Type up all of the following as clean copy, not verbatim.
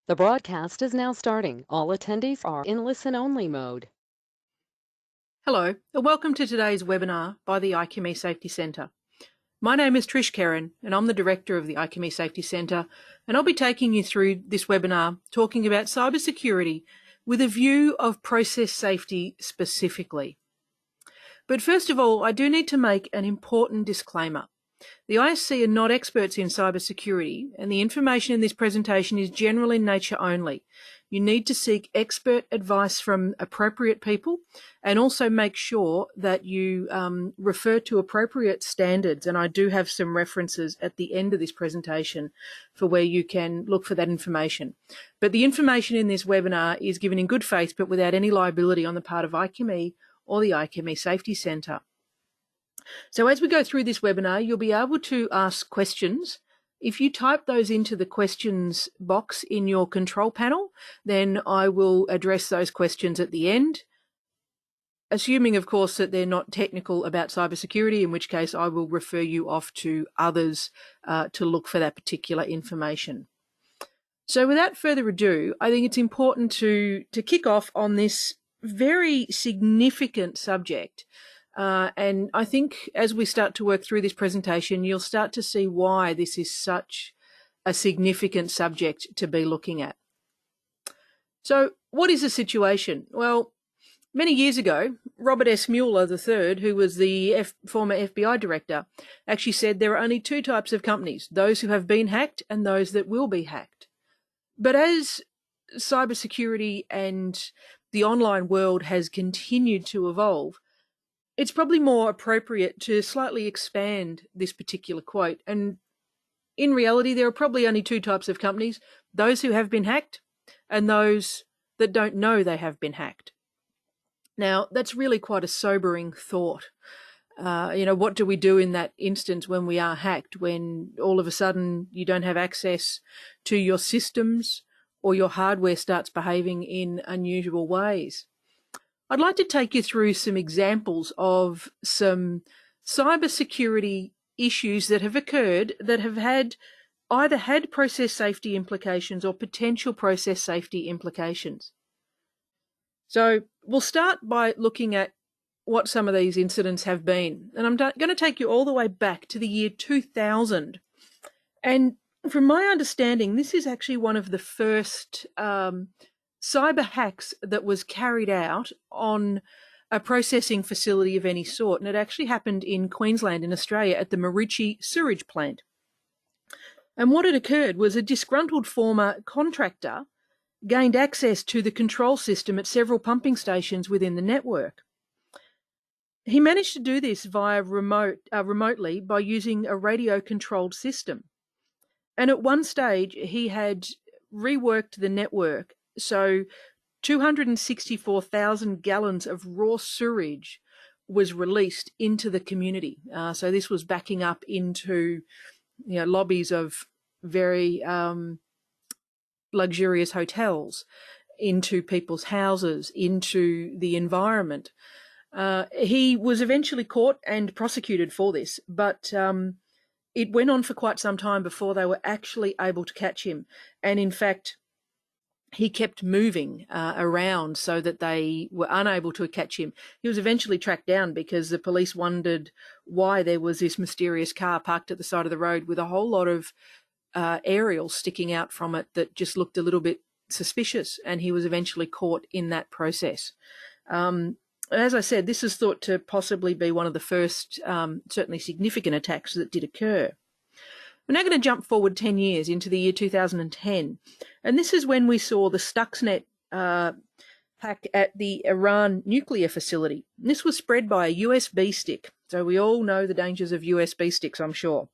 The broadcast is now starting. All attendees are in listen-only mode. Hello, and welcome to today's webinar by the IQME Safety Centre. My name is Trish Kerin, and I'm the Director of the IQME Safety Centre, and I'll be taking you through this webinar talking about cybersecurity with a view of process safety specifically. But first of all, I do need to make an important disclaimer. The ISC are not experts in cybersecurity, and the information in this presentation is general in nature only. You need to seek expert advice from appropriate people and also make sure that you refer to appropriate standards. And I do have some references at the end of this presentation for where you can look for that information. But the information in this webinar is given in good faith, but without any liability on the part of IQME or the IQME Safety Centre. So as we go through this webinar, you'll be able to ask questions. If you type those into the questions box in your control panel, then I will address those questions at the end, assuming, of course, that they're not technical about cybersecurity, in which case I will refer you off to others to look for that particular information. So without further ado, I think it's important to kick off on this very significant subject. And I think as we start to work through this presentation, you'll start to see why this is such a significant subject to be looking at. So what is the situation? Well, many years ago, Robert S. Mueller III, who was the former FBI director, actually said there are only two types of companies, those who have been hacked and those that will be hacked. But as cybersecurity and the online world has continued to evolve, it's probably more appropriate to slightly expand this particular quote. And in reality, there are probably only two types of companies, those who have been hacked and those that don't know they have been hacked. Now, that's really quite a sobering thought. What do we do in that instance when we are hacked, when all of a sudden you don't have access to your systems or your hardware starts behaving in unusual ways? I'd like to take you through some examples of some cybersecurity issues that have occurred that have either had process safety implications or potential process safety implications. So we'll start by looking at what some of these incidents have been. And I'm going to take you all the way back to the year 2000. And from my understanding, this is actually one of the first cyber hacks that was carried out on a processing facility of any sort. And it actually happened in Queensland in Australia at the Marici sewage plant. And what had occurred was a disgruntled former contractor gained access to the control system at several pumping stations within the network. He managed to do this via remotely by using a radio-controlled system. And at one stage, he had reworked the network so 264,000 gallons of raw sewage was released into the community. So this was backing up into lobbies of very luxurious hotels, into people's houses, into the environment. He was eventually caught and prosecuted for this, but it went on for quite some time before they were actually able to catch him. And in fact, he kept moving around so that they were unable to catch him. He was eventually tracked down because the police wondered why there was this mysterious car parked at the side of the road with a whole lot of aerials sticking out from it that just looked a little bit suspicious, and he was eventually caught in that process. As I said, this is thought to possibly be one of the first, certainly significant attacks that did occur. We're now going to jump forward 10 years into the year 2010. And this is when we saw the Stuxnet hack at the Iran nuclear facility. And this was spread by a USB stick. So we all know the dangers of USB sticks, I'm sure.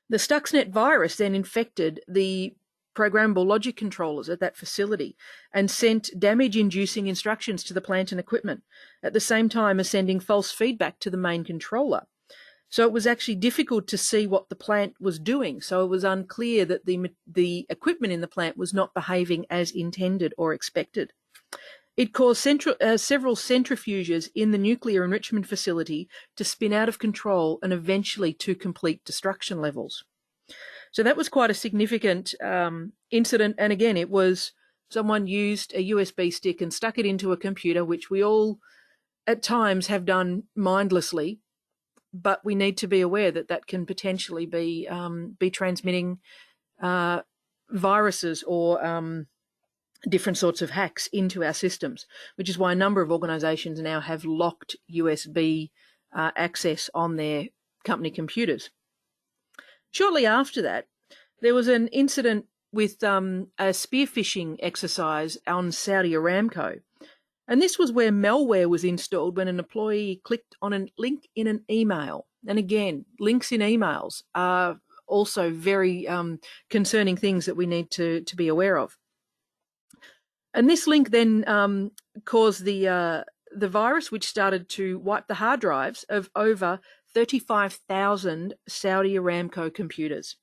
The Stuxnet virus then infected the programmable logic controllers at that facility and sent damage-inducing instructions to the plant and equipment, at the same time as sending false feedback to the main controller. So it was actually difficult to see what the plant was doing. So it was unclear that the equipment in the plant was not behaving as intended or expected. It caused several centrifuges in the nuclear enrichment facility to spin out of control and eventually to complete destruction levels. So that was quite a significant incident. And again, it was someone used a USB stick and stuck it into a computer, which we all at times have done mindlessly. But we need to be aware that that can potentially be transmitting viruses or different sorts of hacks into our systems, which is why a number of organisations now have locked USB access on their company computers. Shortly after that, there was an incident with a spear phishing exercise on Saudi Aramco. And this was where malware was installed when an employee clicked on a link in an email. And again, links in emails are also very concerning things that we need to be aware of. And this link then caused the virus, which started to wipe the hard drives of over 35,000 Saudi Aramco computers.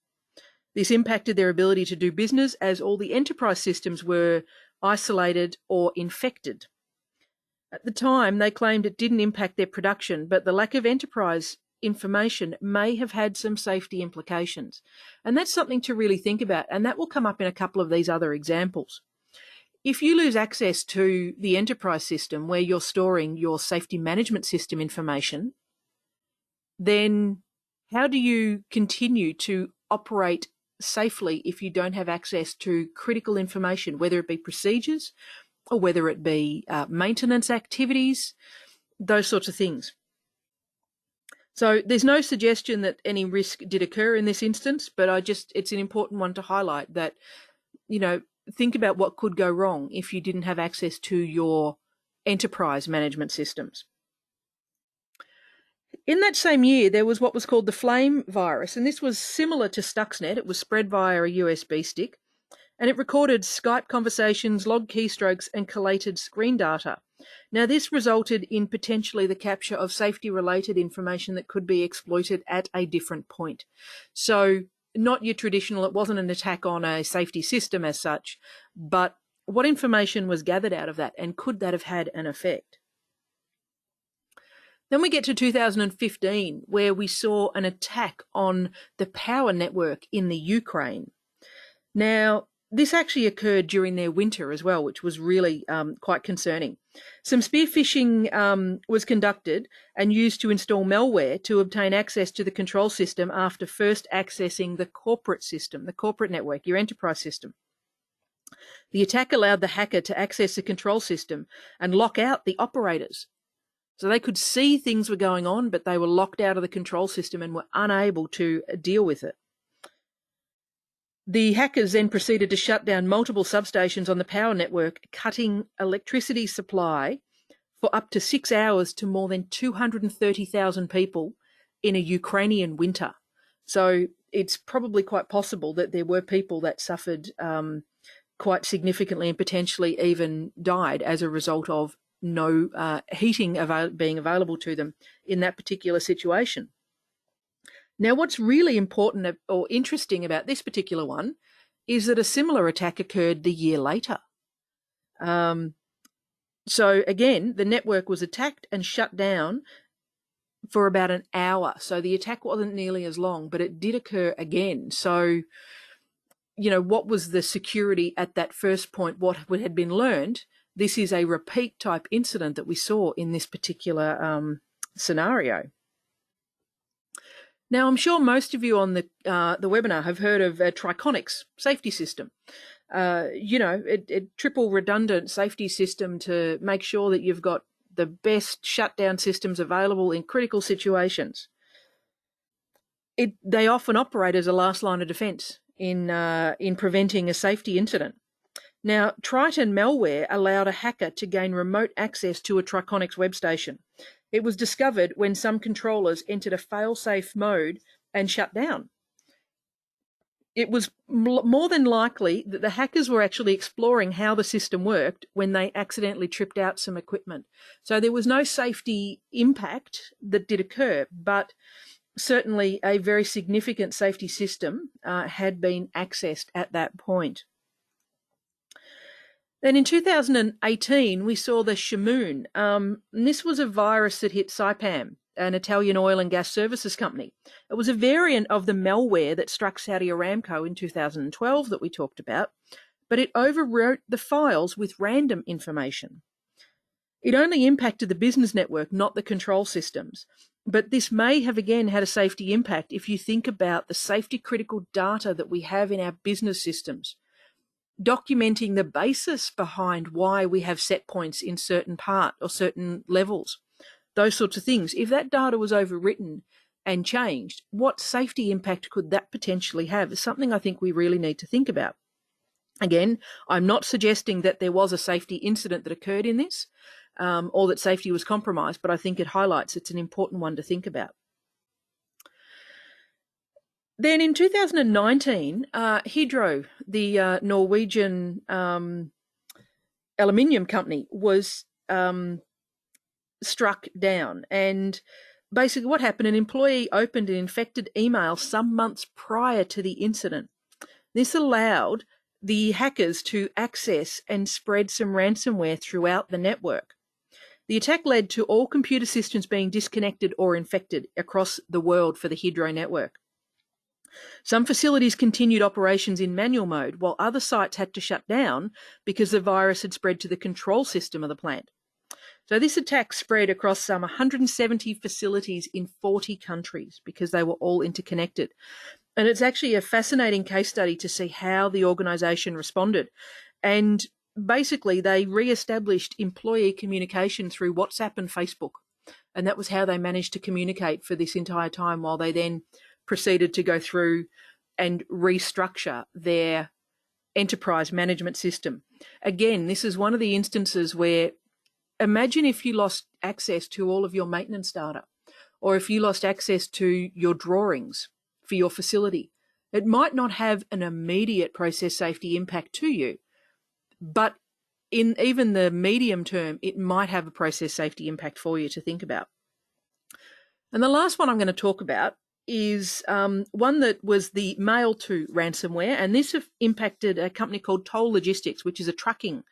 This impacted their ability to do business as all the enterprise systems were isolated or infected. At the time, they claimed it didn't impact their production, but the lack of enterprise information may have had some safety implications. And that's something to really think about, and that will come up in a couple of these other examples. If you lose access to the enterprise system where you're storing your safety management system information, then how do you continue to operate safely if you don't have access to critical information, whether it be procedures or whether it be maintenance activities, those sorts of things? So there's no suggestion that any risk did occur in this instance, but it's an important one to highlight that, think about what could go wrong if you didn't have access to your enterprise management systems. In that same year, there was what was called the Flame virus, and this was similar to Stuxnet. It was spread via a USB stick, and it recorded Skype conversations, logged keystrokes, and collated screen data. Now, this resulted in potentially the capture of safety-related information that could be exploited at a different point. So, not your traditional, it wasn't an attack on a safety system as such, but what information was gathered out of that, and could that have had an effect? Then we get to 2015, where we saw an attack on the power network in the Ukraine. Now, this actually occurred during their winter as well, which was really quite concerning. Some spear phishing was conducted and used to install malware to obtain access to the control system after first accessing the corporate system, the corporate network, your enterprise system. The attack allowed the hacker to access the control system and lock out the operators. So they could see things were going on, but they were locked out of the control system and were unable to deal with it. The hackers then proceeded to shut down multiple substations on the power network, cutting electricity supply for up to 6 hours to more than 230,000 people in a Ukrainian winter. So it's probably quite possible that there were people that suffered quite significantly and potentially even died as a result of no heating being available to them in that particular situation. Now, what's really important or interesting about this particular one is that a similar attack occurred the year later. So again, the network was attacked and shut down for about an hour. So the attack wasn't nearly as long, but it did occur again. So, what was the security at that first point? What had been learned? This is a repeat type incident that we saw in this particular scenario. Now, I'm sure most of you on the webinar have heard of Triconic's safety system. A triple redundant safety system to make sure that you've got the best shutdown systems available in critical situations. They often operate as a last line of defence in preventing a safety incident. Now, Triton malware allowed a hacker to gain remote access to a Triconic's web station. It was discovered when some controllers entered a fail-safe mode and shut down. It was more than likely that the hackers were actually exploring how the system worked when they accidentally tripped out some equipment. So there was no safety impact that did occur, but certainly a very significant safety system had been accessed at that point. Then in 2018, we saw the Shamoon. This was a virus that hit Saipem, an Italian oil and gas services company. It was a variant of the malware that struck Saudi Aramco in 2012 that we talked about, but it overwrote the files with random information. It only impacted the business network, not the control systems. But this may have again had a safety impact if you think about the safety critical data that we have in our business systems, documenting the basis behind why we have set points in certain part or certain levels, those sorts of things. If that data was overwritten and changed, what safety impact could that potentially have is something I think we really need to think about. Again, I'm not suggesting that there was a safety incident that occurred in this, or that safety was compromised, but I think it highlights it's an important one to think about. Then in 2019, Hydro, the Norwegian aluminium company, was struck down. And basically what happened, an employee opened an infected email some months prior to the incident. This allowed the hackers to access and spread some ransomware throughout the network. The attack led to all computer systems being disconnected or infected across the world for the Hydro network. Some facilities continued operations in manual mode, while other sites had to shut down because the virus had spread to the control system of the plant. So this attack spread across some 170 facilities in 40 countries because they were all interconnected. And it's actually a fascinating case study to see how the organisation responded. And basically, they re-established employee communication through WhatsApp and Facebook. And that was how they managed to communicate for this entire time, while they then proceeded to go through and restructure their enterprise management system. Again, this is one of the instances where imagine if you lost access to all of your maintenance data, or if you lost access to your drawings for your facility. It might not have an immediate process safety impact to you, but in even the medium term, it might have a process safety impact for you to think about. And the last one I'm going to talk about is one that was the Mail2 ransomware, and this impacted a company called Toll Logistics, which is a trucking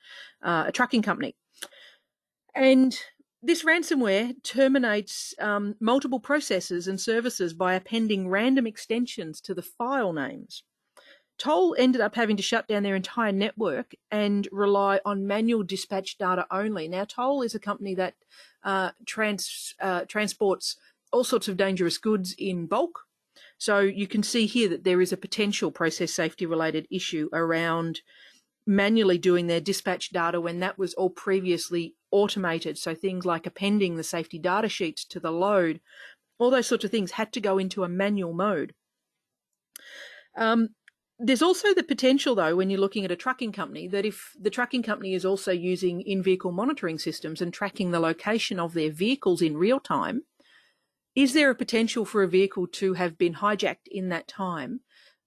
company. And this ransomware terminates multiple processes and services by appending random extensions to the file names. Toll ended up having to shut down their entire network and rely on manual dispatch data only. Now, Toll is a company that transports all sorts of dangerous goods in bulk. So you can see here that there is a potential process safety related issue around manually doing their dispatch data when that was all previously automated. So things like appending the safety data sheets to the load, all those sorts of things had to go into a manual mode. There's also the potential, though, when you're looking at a trucking company, that if the trucking company is also using in-vehicle monitoring systems and tracking the location of their vehicles in real time, is there a potential for a vehicle to have been hijacked in that time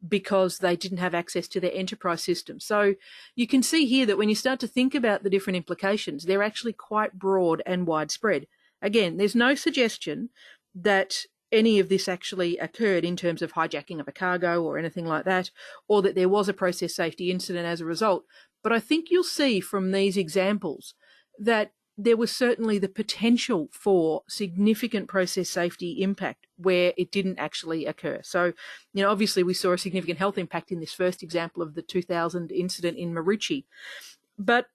because they didn't have access to their enterprise system? So you can see here that when you start to think about the different implications, they're actually quite broad and widespread. Again, there's no suggestion that any of this actually occurred in terms of hijacking of a cargo or anything like that, or that there was a process safety incident as a result. But I think you'll see from these examples that there was certainly the potential for significant process safety impact where it didn't actually occur. So, obviously we saw a significant health impact in this first example of the 2000 incident in Marucci. But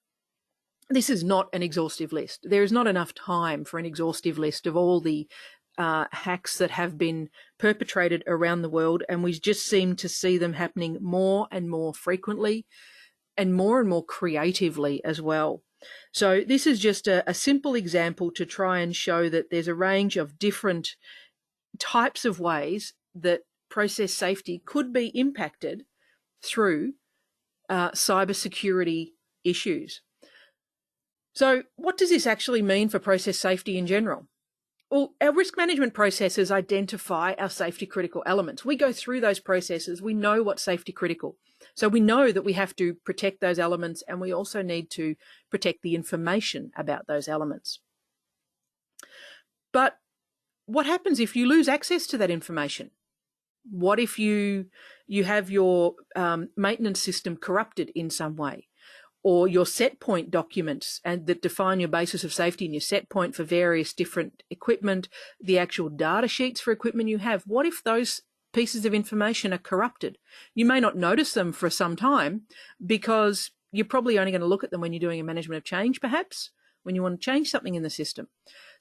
this is not an exhaustive list. There is not enough time for an exhaustive list of all the hacks that have been perpetrated around the world, and we just seem to see them happening more and more frequently and more creatively as well. So this is just a simple example to try and show that there's a range of different types of ways that process safety could be impacted through cybersecurity issues. So what does this actually mean for process safety in general? Well, our risk management processes identify our safety critical elements. We go through those processes. We know what's safety critical. So we know that we have to protect those elements, and we also need to protect the information about those elements. But what happens if you lose access to that information? What if you have your maintenance system corrupted in some way? or your set point documents and that define your basis of safety and your set point for various different equipment, the actual data sheets for equipment you have. What if those pieces of information are corrupted? You may not notice them for some time because you're probably only going to look at them when you're doing a management of change, perhaps, when you want to change something in the system.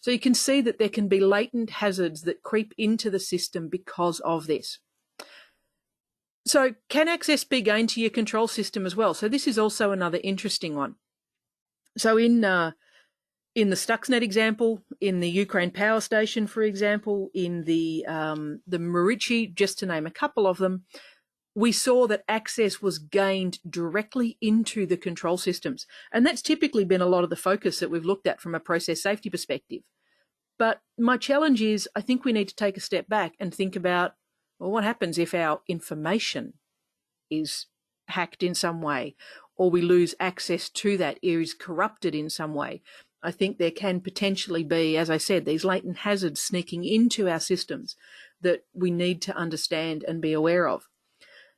So you can see that there can be latent hazards that creep into the system because of this. So can access be gained to your control system as well? So this is also another interesting one. So in the Stuxnet example, in the Ukraine power station, for example, in the Marici, just to name a couple of them, we saw that access was gained directly into the control systems. And that's typically been a lot of the focus that we've looked at from a process safety perspective. But my challenge is, I think we need to take a step back and think about, well, what happens if our information is hacked in some way, or we lose access to that, is corrupted in some way? I think there can potentially be, as I said, these latent hazards sneaking into our systems that we need to understand and be aware of.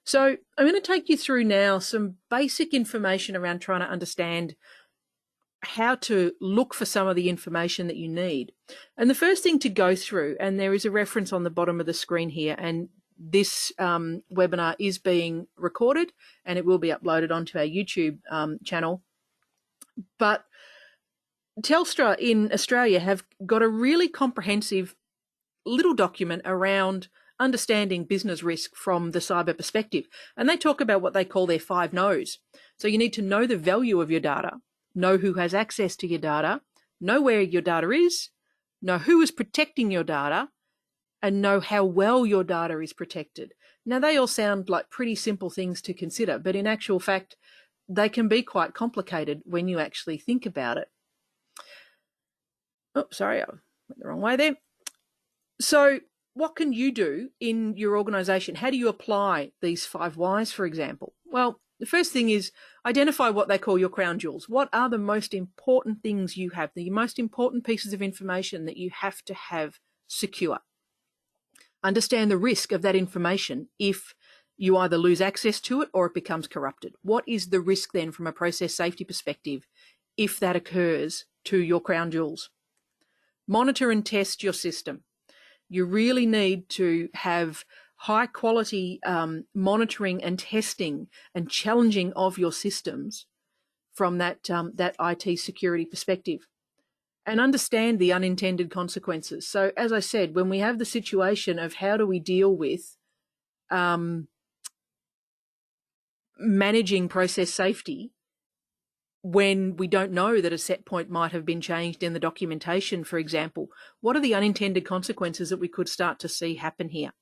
So I'm going to take you through now some basic information around trying to understand how to look for some of the information that you need. And the first thing to go through, and there is a reference on the bottom of the screen here, and this webinar is being recorded and it will be uploaded onto our YouTube channel. But Telstra in Australia have got a really comprehensive little document around understanding business risk from the cyber perspective. And they talk about what they call their 5 no's. So you need to know the value of your data, know who has access to your data, know where your data is, know who is protecting your data, and know how well your data is protected. Now, they all sound like pretty simple things to consider, but in actual fact, they can be quite complicated when you actually think about it. Oh, sorry, I went the wrong way there. So what can you do in your organization? How do you apply these 5 whys, for example? Well, the first thing is identify what they call your crown jewels. What are the most important things you have, the most important pieces of information that you have to have secure? Understand the risk of that information if you either lose access to it or it becomes corrupted. What is the risk then from a process safety perspective if that occurs to your crown jewels? Monitor and test your system. You really need to have high quality monitoring and testing and challenging of your systems from that IT security perspective, and understand the unintended consequences. So as I said, when we have the situation of how do we deal with managing process safety when we don't know that a set point might have been changed in the documentation, for example, what are the unintended consequences that we could start to see happen here?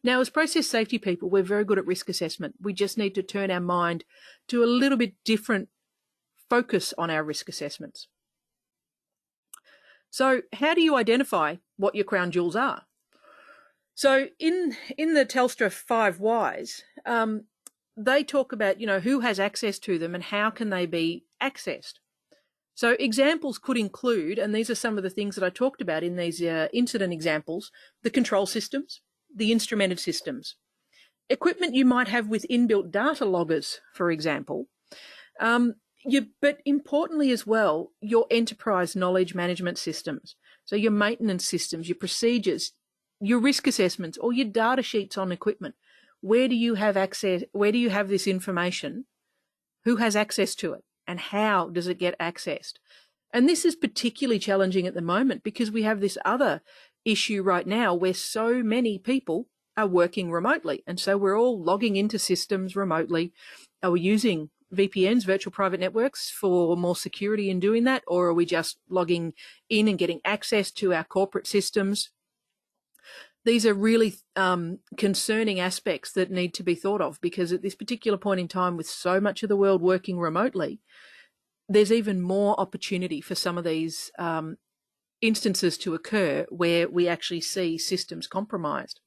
Now, as process safety people, we're very good at risk assessment. We just need to turn our mind to a little bit different focus on our risk assessments. So how do you identify what your crown jewels are? So in the Telstra 5 whys, they talk about, who has access to them and how can they be accessed. So examples could include, and these are some of the things that I talked about in these incident examples, the control systems, the instrumented systems, equipment you might have with inbuilt data loggers, for example, but importantly as well, your enterprise knowledge management systems. So your maintenance systems, your procedures, your risk assessments, or your data sheets on equipment. Where do you have access? Where do you have this information? Who has access to it? And how does it get accessed? And this is particularly challenging at the moment because we have this other issue right now where so many people are working remotely. And so we're all logging into systems remotely. Are we using VPNs, virtual private networks, for more security in doing that? Or are we just logging in and getting access to our corporate systems? These are really concerning aspects that need to be thought of because at this particular point in time, with so much of the world working remotely, there's even more opportunity for some of these instances to occur where we actually see systems compromised.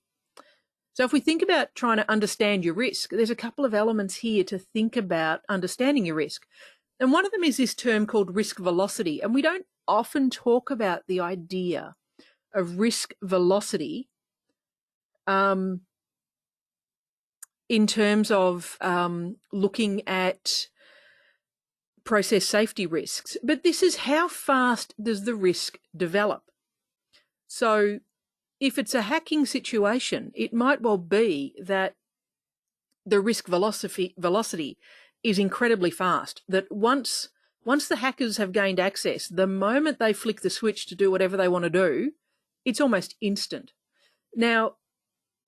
So if we think about trying to understand your risk, there's a couple of elements here to think about understanding your risk. And one of them is this term called risk velocity. And we don't often talk about the idea of risk velocity in terms of looking at process safety risks, but this is how fast does the risk develop. So if it's a hacking situation, it might well be that the risk velocity is incredibly fast, that once the hackers have gained access, the moment they flick the switch to do whatever they want to do, it's almost instant. Now,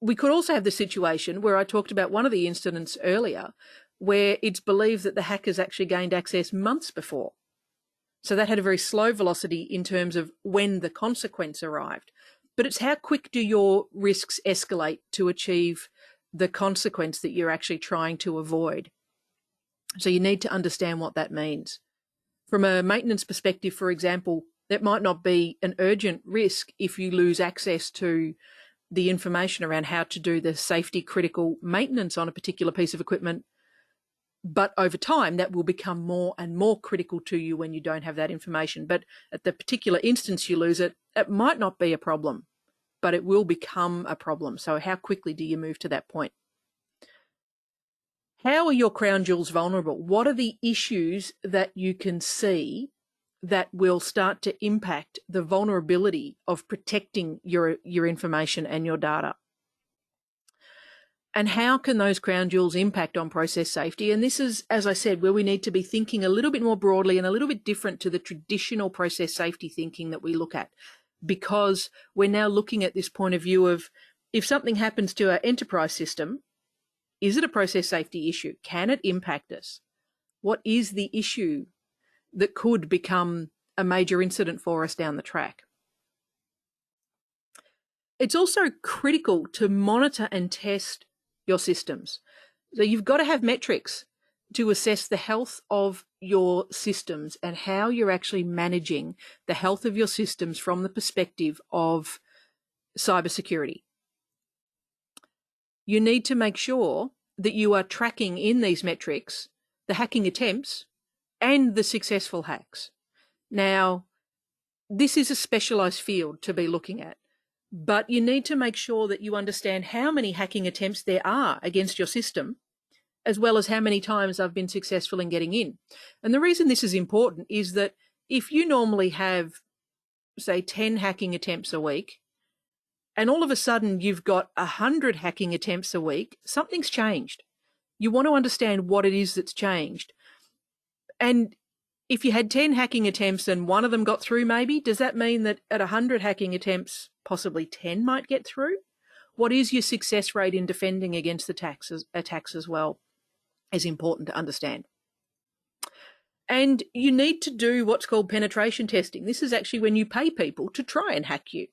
we could also have the situation where I talked about one of the incidents earlier, where it's believed that the hackers actually gained access months before. So that had a very slow velocity in terms of when the consequence arrived. But it's how quick do your risks escalate to achieve the consequence that you're actually trying to avoid. So you need to understand what that means. From a maintenance perspective, for example, that might not be an urgent risk if you lose access to the information around how to do the safety critical maintenance on a particular piece of equipment. But over time, that will become more and more critical to you when you don't have that information. But at the particular instance you lose it, it might not be a problem, but it will become a problem. So how quickly do you move to that point? How are your crown jewels vulnerable? What are the issues that you can see that will start to impact the vulnerability of protecting your information and your data? And how can those crown jewels impact on process safety? And this is, as I said, where we need to be thinking a little bit more broadly and a little bit different to the traditional process safety thinking that we look at, because we're now looking at this point of view of, if something happens to our enterprise system, is it a process safety issue? Can it impact us? What is the issue that could become a major incident for us down the track? It's also critical to monitor and test your systems. So you've got to have metrics to assess the health of your systems and how you're actually managing the health of your systems from the perspective of cybersecurity. You need to make sure that you are tracking in these metrics the hacking attempts and the successful hacks. Now, this is a specialized field to be looking at, but you need to make sure that you understand how many hacking attempts there are against your system, as well as how many times I've been successful in getting in. And the reason this is important is that if you normally have, say, 10 hacking attempts a week, and all of a sudden you've got 100 hacking attempts a week, something's changed. You want to understand what it is that's changed. And if you had 10 hacking attempts and one of them got through maybe, does that mean that at 100 hacking attempts, possibly 10 might get through? What is your success rate in defending against attacks as well is important to understand. And you need to do what's called penetration testing. This is actually when you pay people to try and hack you.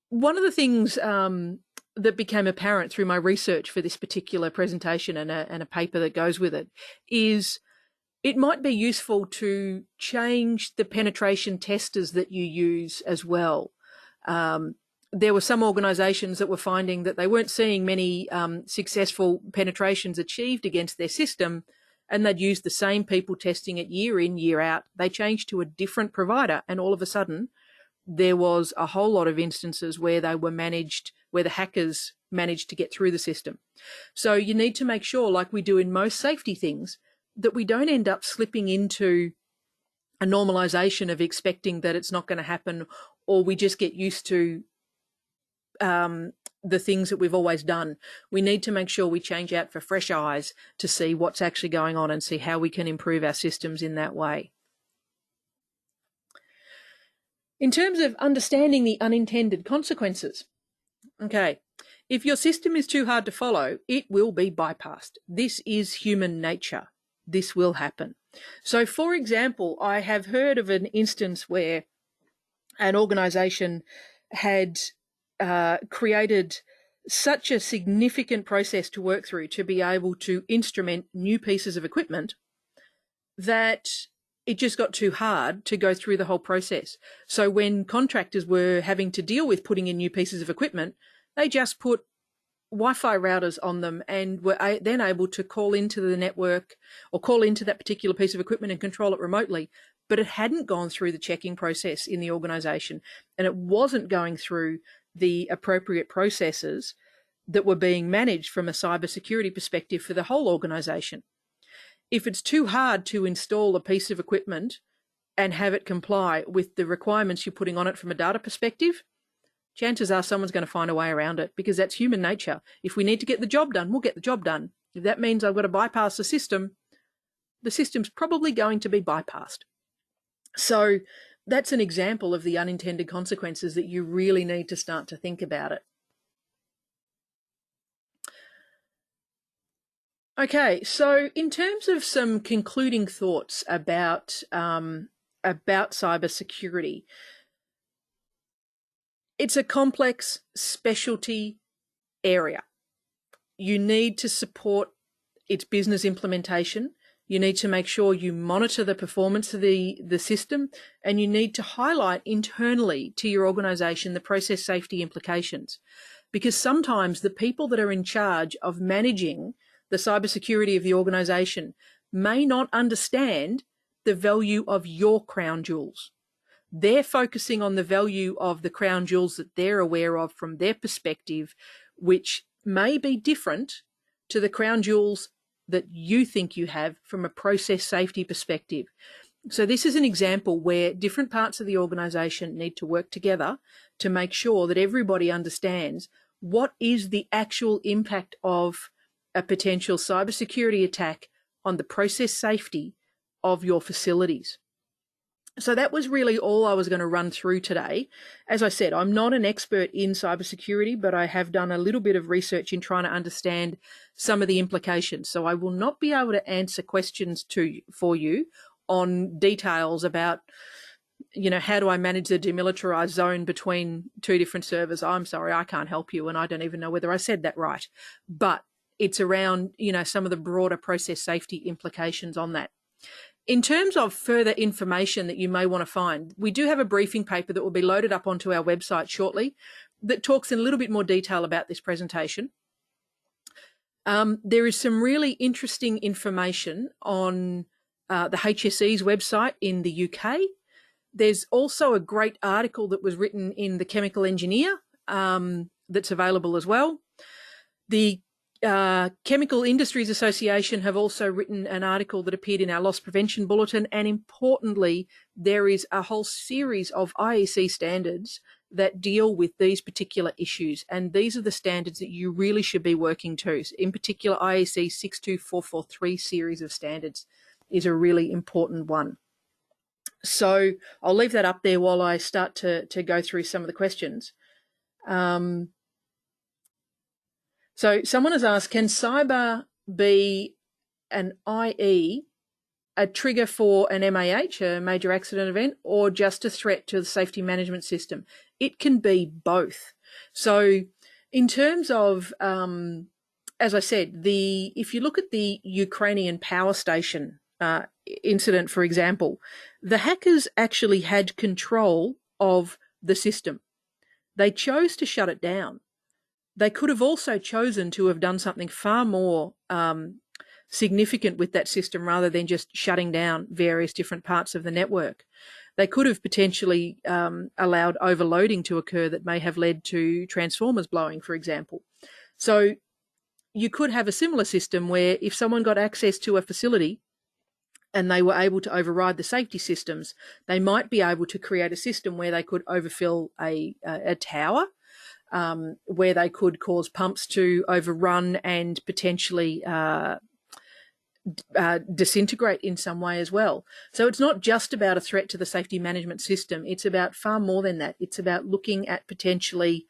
One of the things that became apparent through my research for this particular presentation and a paper that goes with it is it might be useful to change the penetration testers that you use as well. There were some organisations that were finding that they weren't seeing many successful penetrations achieved against their system, and they'd use the same people testing it year in, year out. They changed to a different provider, and all of a sudden there was a whole lot of instances where they were where the hackers managed to get through the system. So you need to make sure, like we do in most safety things, that we don't end up slipping into a normalization of expecting that it's not going to happen, or we just get used to the things that we've always done. We need to make sure we change out for fresh eyes to see what's actually going on and see how we can improve our systems in that way. In terms of understanding the unintended consequences, okay, if your system is too hard to follow, it will be bypassed. This is human nature. This will happen. So, for example, I have heard of an instance where an organisation had created such a significant process to work through to be able to instrument new pieces of equipment that it just got too hard to go through the whole process. So when contractors were having to deal with putting in new pieces of equipment, they just put Wi-Fi routers on them and were then able to call into the network or call into that particular piece of equipment and control it remotely. But it hadn't gone through the checking process in the organisation, and it wasn't going through the appropriate processes that were being managed from a cybersecurity perspective for the whole organisation. if it's too hard to install a piece of equipment and have it comply with the requirements you're putting on it from a data perspective, chances are someone's going to find a way around it, because that's human nature. If we need to get the job done, we'll get the job done. If that means I've got to bypass the system's probably going to be bypassed. So that's an example of the unintended consequences that you really need to start to think about it. Okay, so in terms of some concluding thoughts about cybersecurity, it's a complex specialty area. You need to support its business implementation. You need to make sure you monitor the performance of the system, and you need to highlight internally to your organisation the process safety implications, because sometimes the people that are in charge of managing the cybersecurity of the organisation may not understand the value of your crown jewels. They're focusing on the value of the crown jewels that they're aware of from their perspective, which may be different to the crown jewels that you think you have from a process safety perspective. So this is an example where different parts of the organisation need to work together to make sure that everybody understands what is the actual impact of a potential cybersecurity attack on the process safety of your facilities. So that was really all I was going to run through today. As I said, I'm not an expert in cybersecurity, but I have done a little bit of research in trying to understand some of the implications. So I will not be able to answer questions for you on details about, how do I manage the demilitarized zone between two different servers? I'm sorry, I can't help you, and I don't even know whether I said that right. But it's around, some of the broader process safety implications on that. In terms of further information that you may want to find, we do have a briefing paper that will be loaded up onto our website shortly that talks in a little bit more detail about this presentation. There is some really interesting information on the HSE's website in the UK. There's also a great article that was written in the Chemical Engineer that's available as well. The Chemical Industries Association have also written an article that appeared in our Loss Prevention Bulletin, and importantly, there is a whole series of IEC standards that deal with these particular issues, and these are the standards that you really should be working to. In particular, IEC 62443 series of standards is a really important one. So I'll leave that up there while I start to go through some of the questions. So someone has asked, can cyber be an IE, a trigger for an MAH, a major accident event, or just a threat to the safety management system? It can be both. So in terms of, as I said, if you look at the Ukrainian power station incident, for example, the hackers actually had control of the system. They chose to shut it down. They could have also chosen to have done something far more significant with that system rather than just shutting down various different parts of the network. They could have potentially allowed overloading to occur that may have led to transformers blowing, for example. So you could have a similar system where if someone got access to a facility and they were able to override the safety systems, they might be able to create a system where they could overfill a tower, where they could cause pumps to overrun and potentially disintegrate in some way as well. So it's not just about a threat to the safety management system. It's about far more than that. It's about looking at potentially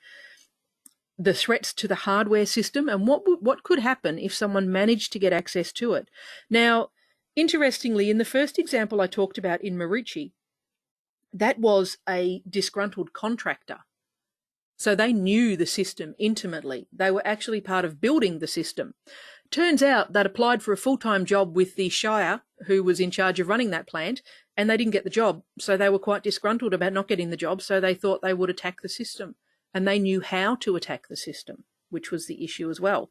the threats to the hardware system and what could happen if someone managed to get access to it. Now, interestingly, in the first example I talked about in Marucci, that was a disgruntled contractor. So they knew the system intimately. They were actually part of building the system. Turns out they'd applied for a full-time job with the Shire, who was in charge of running that plant, and they didn't get the job. So they were quite disgruntled about not getting the job, so they thought they would attack the system. And they knew how to attack the system, which was the issue as well.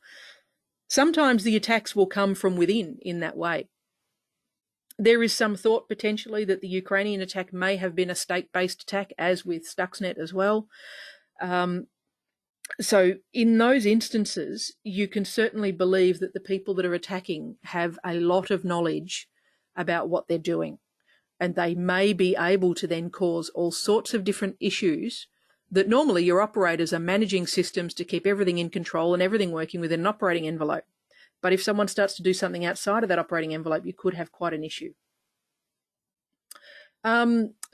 Sometimes the attacks will come from within in that way. There is some thought potentially that the Ukrainian attack may have been a state-based attack, as with Stuxnet as well. So in those instances, you can certainly believe that the people that are attacking have a lot of knowledge about what they're doing, and they may be able to then cause all sorts of different issues that normally your operators are managing systems to keep everything in control and everything working within an operating envelope. But if someone starts to do something outside of that operating envelope, you could have quite an issue.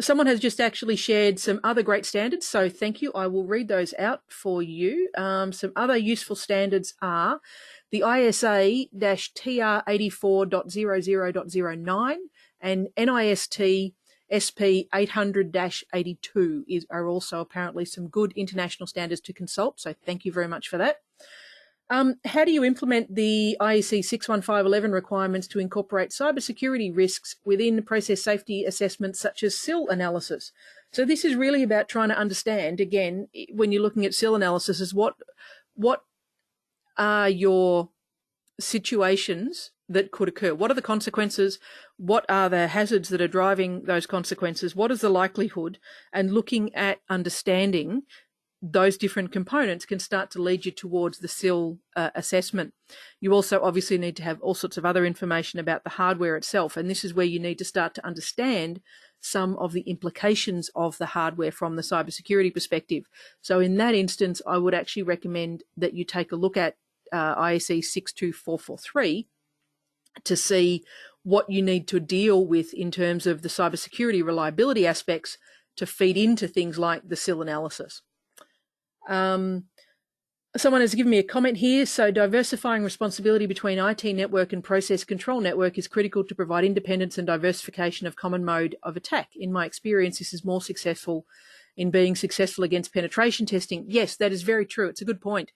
Someone has just actually shared some other great standards, so thank you. I will read those out for you. Some other useful standards are the ISA-TR 84.00.09 and NIST SP 800-82 are also apparently some good international standards to consult, so thank you very much for that. How do you implement the IEC 61511 requirements to incorporate cybersecurity risks within process safety assessments such as SIL analysis? So this is really about trying to understand, again, when you're looking at SIL analysis, is what are your situations that could occur? What are the consequences? What are the hazards that are driving those consequences? What is the likelihood? And looking at understanding those different components can start to lead you towards the SIL assessment. You also obviously need to have all sorts of other information about the hardware itself, and this is where you need to start to understand some of the implications of the hardware from the cybersecurity perspective. So in that instance, I would actually recommend that you take a look at ISE 62443 to see what you need to deal with in terms of the cybersecurity reliability aspects to feed into things like the SIL analysis. Someone has given me a comment here. So diversifying responsibility between IT network and process control network is critical to provide independence and diversification of common mode of attack. In my experience, this is more successful in being successful against penetration testing. Yes, that is very true. It's a good point.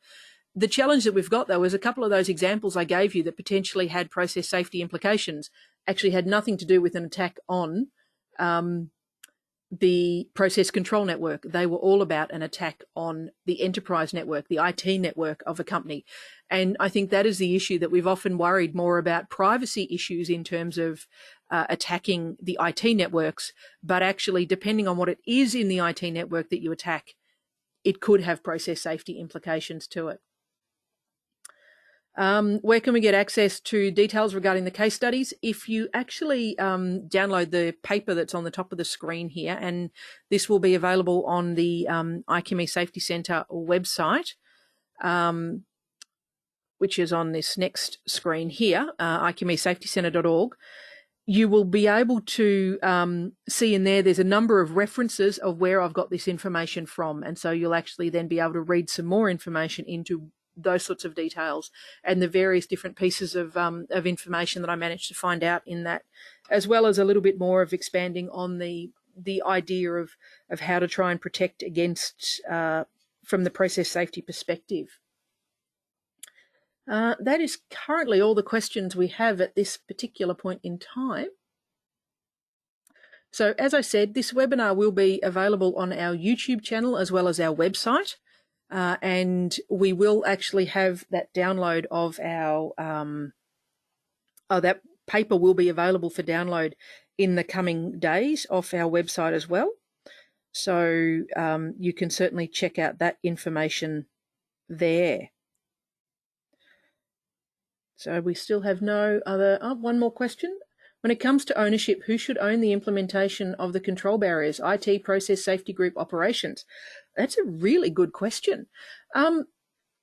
The challenge that we've got, though, is a couple of those examples I gave you that potentially had process safety implications actually had nothing to do with an attack on the process control network. They were all about an attack on the enterprise network, the IT network of a company. And I think that is the issue that we've often worried more about privacy issues in terms of attacking the IT networks, but actually depending on what it is in the IT network that you attack, it could have process safety implications to it. Where can we get access to details regarding the case studies? If you actually download the paper that's on the top of the screen here, and this will be available on the IQME Safety Centre website, which is on this next screen here, iqmesafetycentre.org, you will be able to see in there, there's a number of references of where I've got this information from. And so you'll actually then be able to read some more information into those sorts of details and the various different pieces of information that I managed to find out in that, as well as a little bit more of expanding on the idea of how to try and protect against from the process safety perspective. That is currently all the questions we have at this particular point in time. So as I said, this webinar will be available on our YouTube channel as well as our website. And we will actually have that download of our, that paper will be available for download in the coming days off our website as well. So you can certainly check out that information there. So we still have no other, one more question. When it comes to ownership, who should own the implementation of the control barriers, IT, process safety group, operations? That's a really good question.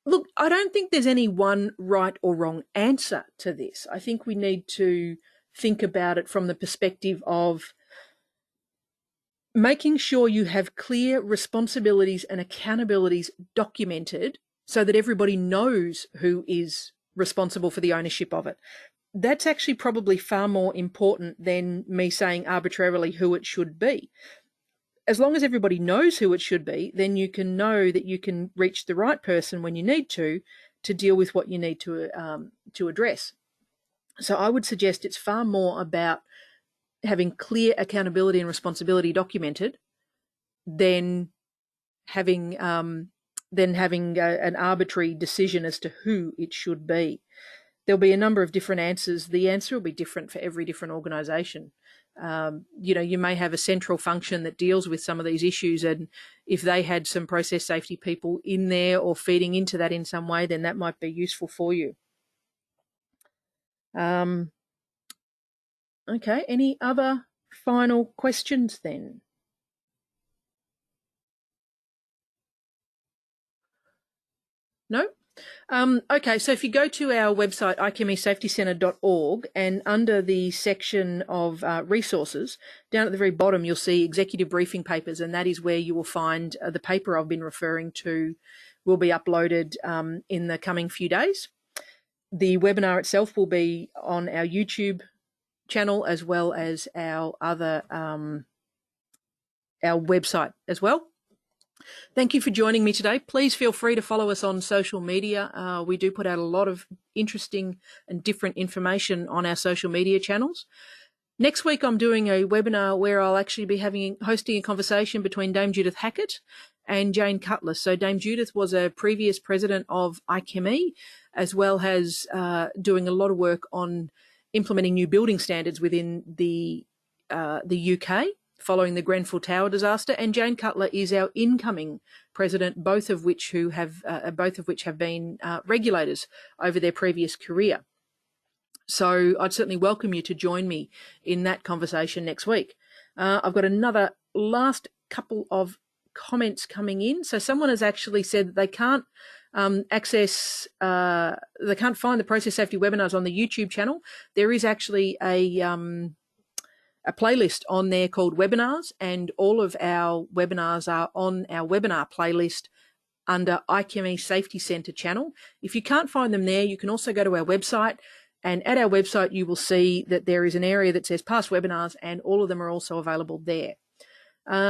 Look, I don't think there's any one right or wrong answer to this. I think we need to think about it from the perspective of making sure you have clear responsibilities and accountabilities documented so that everybody knows who is responsible for the ownership of it. That's actually probably far more important than me saying arbitrarily who it should be. As long as everybody knows who it should be, then you can know that you can reach the right person when you need to deal with what you need to address. So I would suggest it's far more about having clear accountability and responsibility documented than having an arbitrary decision as to who it should be. there'll be a number of different answers. The answer will be different for every different organisation. You may have a central function that deals with some of these issues, and if they had some process safety people in there or feeding into that in some way, then that might be useful for you. Okay, any other final questions then? No? Okay, so if you go to our website, ichemysafetycentre.org, and under the section of resources, down at the very bottom, you'll see executive briefing papers, and that is where you will find the paper I've been referring to will be uploaded in the coming few days. The webinar itself will be on our YouTube channel as well as our other our website as well. Thank you for joining me today. Please feel free to follow us on social media. We do put out a lot of interesting and different information on our social media channels. Next week, I'm doing a webinar where I'll actually be hosting a conversation between Dame Judith Hackett and Jane Cutler. So Dame Judith was a previous president of IChemE, as well as doing a lot of work on implementing new building standards within the UK following the Grenfell Tower disaster, and Jane Cutler is our incoming president, both of which have been regulators over their previous career. So I'd certainly welcome you to join me in that conversation next week. I've got another last couple of comments coming in. So someone has actually said that they can't they can't find the process safety webinars on the YouTube channel. There is actually a playlist on there called webinars, and all of our webinars are on our webinar playlist under IChemE Safety Centre channel. If you can't find them there, you can also go to our website, and at our website you will see that there is an area that says past webinars, and all of them are also available there.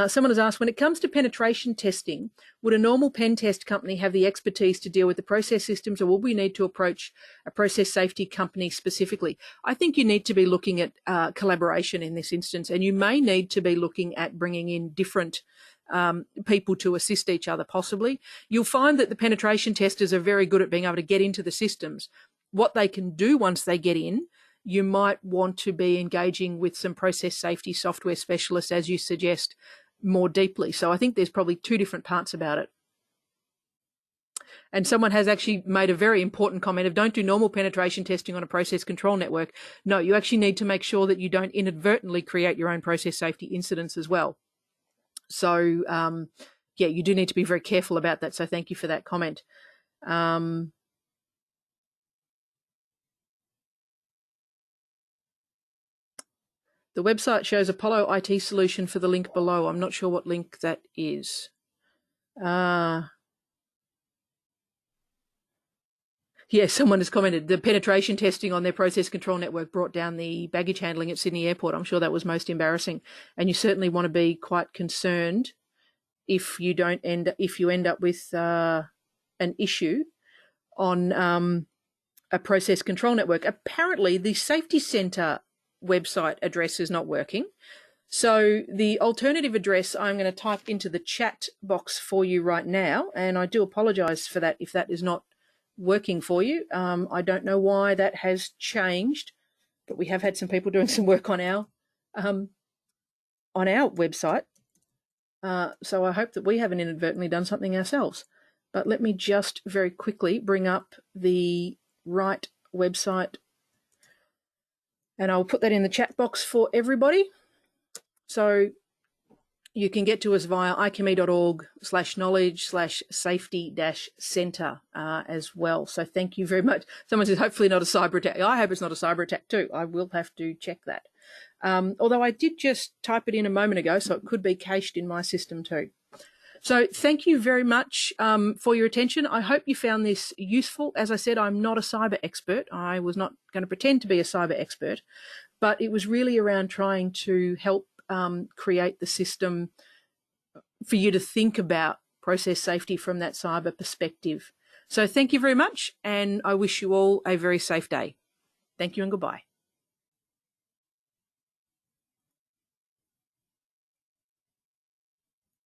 Someone has asked, when it comes to penetration testing, would a normal pen test company have the expertise to deal with the process systems, or will we need to approach a process safety company specifically? I think you need to be looking at collaboration in this instance, and you may need to be looking at bringing in different people to assist each other possibly. You'll find that the penetration testers are very good at being able to get into the systems. What they can do once they get in, you might want to be engaging with some process safety software specialists, as you suggest, more deeply. So I think there's probably two different parts about it. And someone has actually made a very important comment of don't do normal penetration testing on a process control network. No, you actually need to make sure that you don't inadvertently create your own process safety incidents as well. So, yeah, you do need to be very careful about that. So thank you for that comment. The website shows Apollo IT solution for the link below. I'm not sure what link that is. Yeah, someone has commented the penetration testing on their process control network brought down the baggage handling at Sydney Airport. I'm sure that was most embarrassing, and you certainly want to be quite concerned if you end up with an issue on a process control network. Apparently, the Safety Centre website address is not working. So the alternative address I'm going to type into the chat box for you right now, and I do apologise for that if that is not working for you. I don't know why that has changed, but we have had some people doing some work on our website. So I hope that we haven't inadvertently done something ourselves. But let me just very quickly bring up the right website, and I'll put that in the chat box for everybody. So you can get to us via icheme.org/knowledge/safety-centre as well. So thank you very much. Someone says, hopefully not a cyber attack. I hope it's not a cyber attack too. I will have to check that. Although I did just type it in a moment ago, so it could be cached in my system too. So thank you very much for your attention. I hope you found this useful. As I said, I'm not a cyber expert. I was not going to pretend to be a cyber expert, but it was really around trying to help create the system for you to think about process safety from that cyber perspective. So thank you very much, and I wish you all a very safe day. Thank you and goodbye.